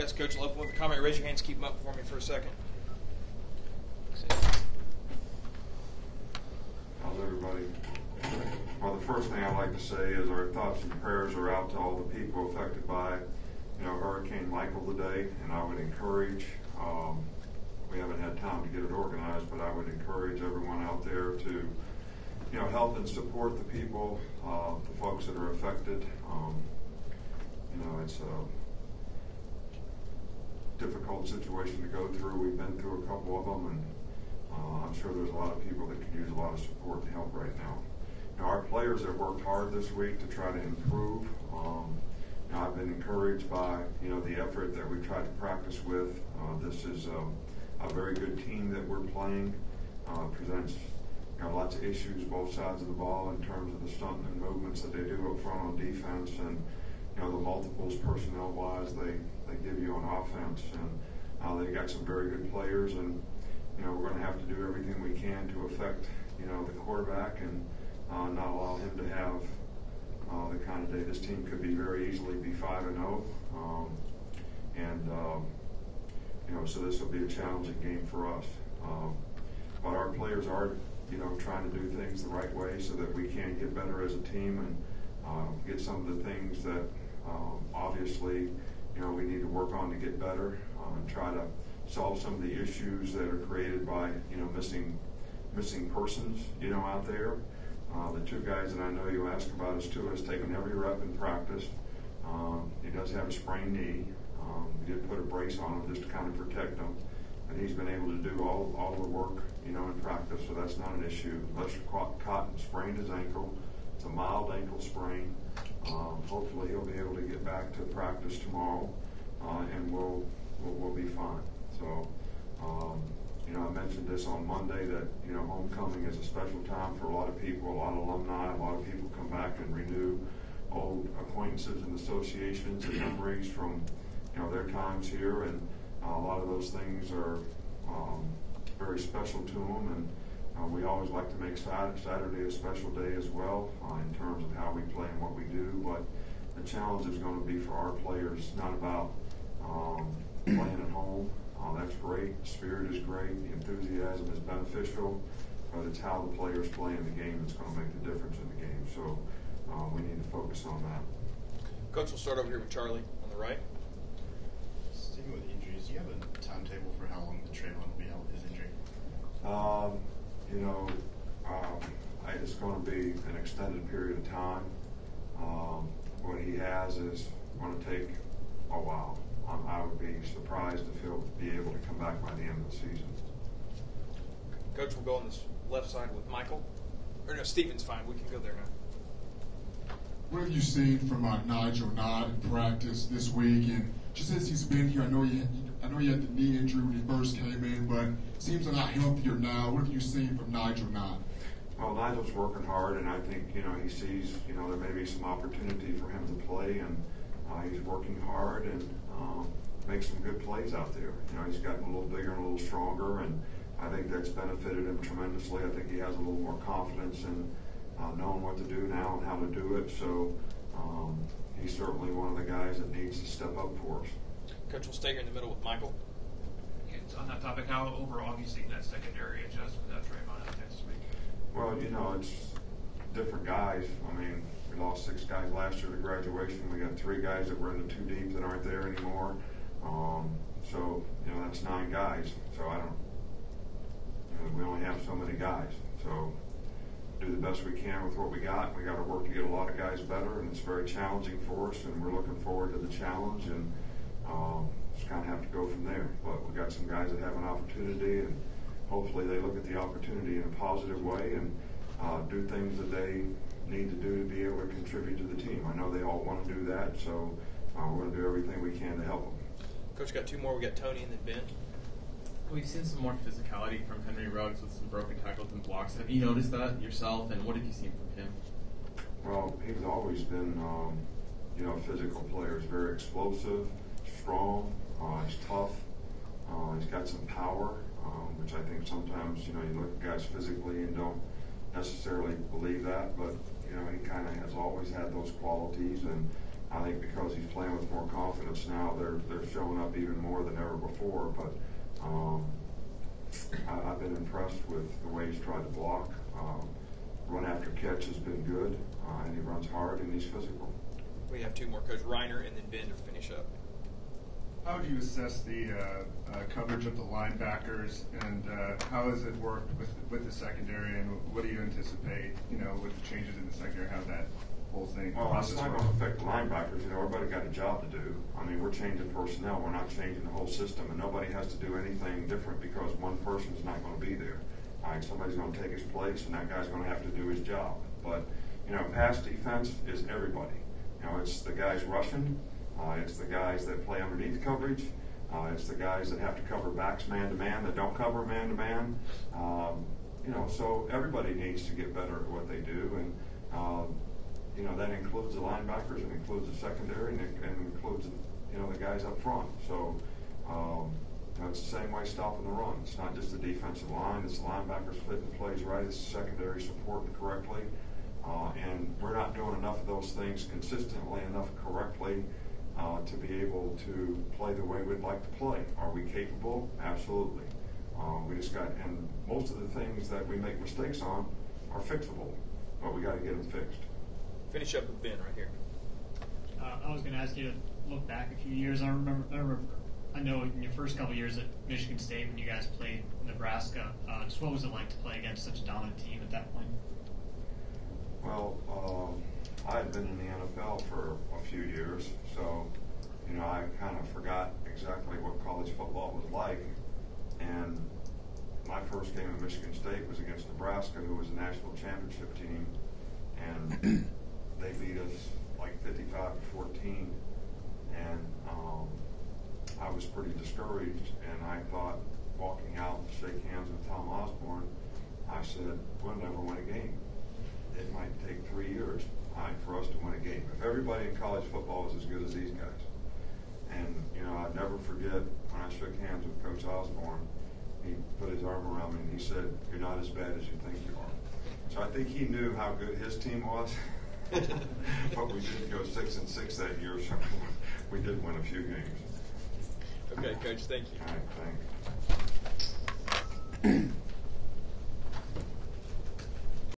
Yes, Coach, I'll open with a comment. Raise your hands, keep them up for me for a second. How's everybody? Well, the first thing I'd like to say is our thoughts and prayers are out to all the people affected by, Hurricane Michael today, and I would encourage, we haven't had time to get it organized, but I would encourage everyone out there to, help and support the people, the folks that are affected. It's a difficult situation to go through. We've been through a couple of them, and I'm sure there's a lot of people that could use a lot of support and help right now. Our players have worked hard this week to try to improve. I've been encouraged by, the effort that we've tried to practice with. This is a very good team that we're playing. Presents lots of issues both sides of the ball in terms of the stunt and movements that they do up front on defense, and the multiples personnel-wise they give you on offense. And they got some very good players, and we're going to have to do everything we can to affect the quarterback and not allow him to have the kind of day. This team could be very easily be 5-0, so this will be a challenging game for us. But our players are trying to do things the right way so that we can get better as a team and get some of the things that obviously we need to work on to get better and try to solve some of the issues that are created by missing persons out there. The two guys that I know you asked about is Tua has taken every rep in practice. He does have a sprained knee. We did put a brace on him just to kind of protect him, and he's been able to do all the work in practice, so that's not an issue. Lester Cotton sprained his ankle. It's a mild ankle sprain. Hopefully he'll be able to get back to practice tomorrow, and we'll be fine. So, I mentioned this on Monday that, homecoming is a special time for a lot of people, a lot of alumni, a lot of people come back and renew old acquaintances and associations and memories from, their times here, and a lot of those things are very special to them, and we always like to make Saturday a special day as well in terms of how we play and what we do. But the challenge is going to be for our players, not about playing at home. That's great. The spirit is great. The enthusiasm is beneficial, but it's how the players play in the game that's going to make the difference in the game. So we need to focus on that. Coach, we'll start over here with Charlie on the right. Sticking with injuries, do you have a timetable for how long Trayvon will be out with his injury? It's going to be an extended period of time. What he has is going to take a while. I would be surprised if he'll be able to come back by the end of the season. Coach, we'll go on this left side with Michael. Or no, Steven's fine. We can go there now. What have you seen from Nigel Nod in practice this week? And just since he's been here, I know he had the knee injury when he first came in, but seems a lot healthier now. What have you seen from Nigel Nod? Well, Nigel's working hard, and I think he sees there may be some opportunity for him to play, and he's working hard and makes some good plays out there. He's gotten a little bigger and a little stronger, and I think that's benefited him tremendously. I think he has a little more confidence in knowing what to do now and how to do it. So he's certainly one of the guys that needs to step up for us. Coach, we'll stay here in the middle with Michael. And on that topic, how overall have you seen that secondary adjust without Trayvon out next week? Well, it's different guys. I mean, we lost 6 guys last year to graduation. We got 3 guys that were in the 2 deep that aren't there anymore. So, that's 9 guys. So we only have so many guys. So do the best we can with what we got. We got to work to get a lot of guys better, and it's very challenging for us, and we're looking forward to the challenge, and just kind of have to go from there. But we got some guys that have an opportunity, and hopefully they look at the opportunity in a positive way and do things that they need to do to be able to contribute to the team. I know they all want to do that, so we're going to do everything we can to help them. Coach, got 2 more. We got Tony and then Ben. We've seen some more physicality from Henry Ruggs with some broken tackles and blocks. Have you noticed that yourself, and what have you seen from him? Well, he's always been, a physical player. He's very explosive, strong, he's tough, he's got some power, which I think sometimes, you look at guys physically and don't necessarily believe that, but, he kind of has always had those qualities, and I think because he's playing with more confidence now, they're showing up even more than ever before. But I've been impressed with the way he's tried to block. Run after catch has been good, and he runs hard and he's physical. We have two more, Coach Reiner and then Ben to finish up. How would you assess the coverage of the linebackers, and how has it worked with the secondary, and what do you anticipate, with the changes in the secondary, how that whole thing process it's not going to affect the linebackers. Everybody got a job to do. I mean, we're changing personnel. We're not changing the whole system, and nobody has to do anything different because one person's not going to be there. All right, somebody's going to take his place, and that guy's going to have to do his job. But, pass defense is everybody. It's the guys rushing. It's the guys that play underneath coverage. It's the guys that have to cover backs man-to-man that don't cover man-to-man. So everybody needs to get better at what they do. And, that includes the linebackers, and includes the secondary, and includes, the guys up front. So, it's the same way stopping the run. It's not just the defensive line. It's the linebackers fitting the plays right. It's the secondary supporting correctly. And we're not doing enough of those things consistently enough correctly to be able to play the way we'd like to play. Are we capable? Absolutely. We just got, and most of the things that we make mistakes on are fixable, but we got to get them fixed. Finish up with Ben right here. I was going to ask you to look back a few years. I know in your first couple of years at Michigan State when you guys played Nebraska, just what was it like to play against such a dominant team at that point? Well, I had been in the NFL for a few years, so, I kind of forgot exactly what college football was like. And my first game at Michigan State was against Nebraska, who was a national championship team, and they beat us like 55-14. And I was pretty discouraged, and I thought, walking out to shake hands with Tom Osborne, I said, we'll never win a game. It might take 3 years for us to win a game. If everybody in college football is as good as these guys. And, I'd never forget when I shook hands with Coach Osborne, he put his arm around me and he said, you're not as bad as you think you are. So I think he knew how good his team was. But we did go 6-6 that year, so we did win a few games. Okay, Coach, thank you. All right, thanks.